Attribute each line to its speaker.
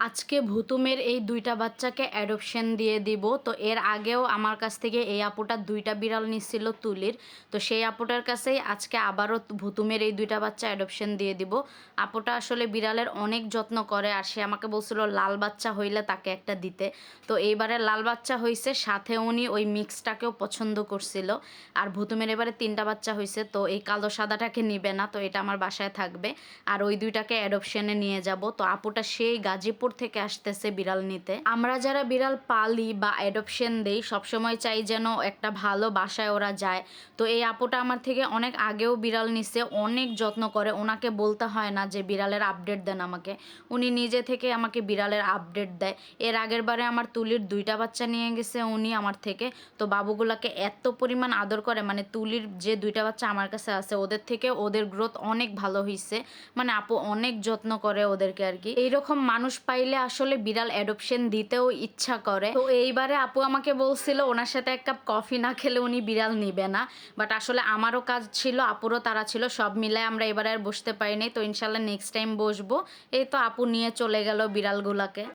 Speaker 1: আজকে ভুতুমের এই ২টা বাচ্চাকে অ্যাডপশন দিয়ে দিব। তো এর আগেও আমার কাছ থেকে এই আপুটা ২টা বিড়াল নিচ্ছিল তুলির। তো সেই আপুটার কাছেই আজকে আবারও ভুতুমের এই ২টা বাচ্চা অ্যাডপশন দিয়ে দিব। আপুটা আসলে বিড়ালের অনেক যত্ন করে, আর সে আমাকে বলছিল লাল বাচ্চা হইলে তাকে একটা দিতে। তো এইবারে লাল বাচ্চা হইছে, সাথে উনি ওই মিক্সটাকেও পছন্দ করছিল। আর ভুতুমের এবারে ৩টা বাচ্চা হইছে, তো এই কালো সাদাটাকে নিবে না, তো এটা আমার বাসায় থাকবে। আর ওই ২টাকে অ্যাডপশনে নিয়ে যাব। তো আপুটা সেই গাজীপুর থেকে আসতেছে বিড়াল নিতে। আমরা যারা বিড়াল পালি বা অ্যাডপশন দেই সবসময় চাই যেন একটা ভালো বাসায় ওরা যায়। তো এই আপুটা আমার থেকে অনেক আগেও বিড়াল নিছে, অনেক যত্ন করে, ওনাকে বলতে হয় না যে বিড়ালের আপডেট দেন আমাকে, উনি নিজে থেকে আমাকে বিড়ালের আপডেট দেয়। এর আগের বারে আমার তুলির ২টা বাচ্চা নিয়ে গেছে উনি আমার থেকে। তো বাবুগুলাকে এত পরিমাণ আদর করে, মানে তুলির যে ২টা বাচ্চা আমার কাছে আছে ওদের থেকে ওদের গ্রোথ অনেক ভালো হয়েছে। মানে আপু অনেক যত্ন করে ওদেরকে আর কি। এইরকম মানুষ পাইলে আসলে বিড়াল অ্যাডপশন দিতেও ইচ্ছা করে। তো এইবারে আপু আমাকে বলছিল ওনার সাথে এক কাপ কফি না খেলে উনি বিড়াল নিবে না, বাট আসলে আমারও কাজ ছিল, আপুরও তারা ছিল, সব মিলায় আমরা এবারে আর বসতে পারিনি। তো ইনশাল্লাহ নেক্সট টাইম বসবো। এই তো আপু নিয়ে চলে গেল বিড়ালগুলাকে।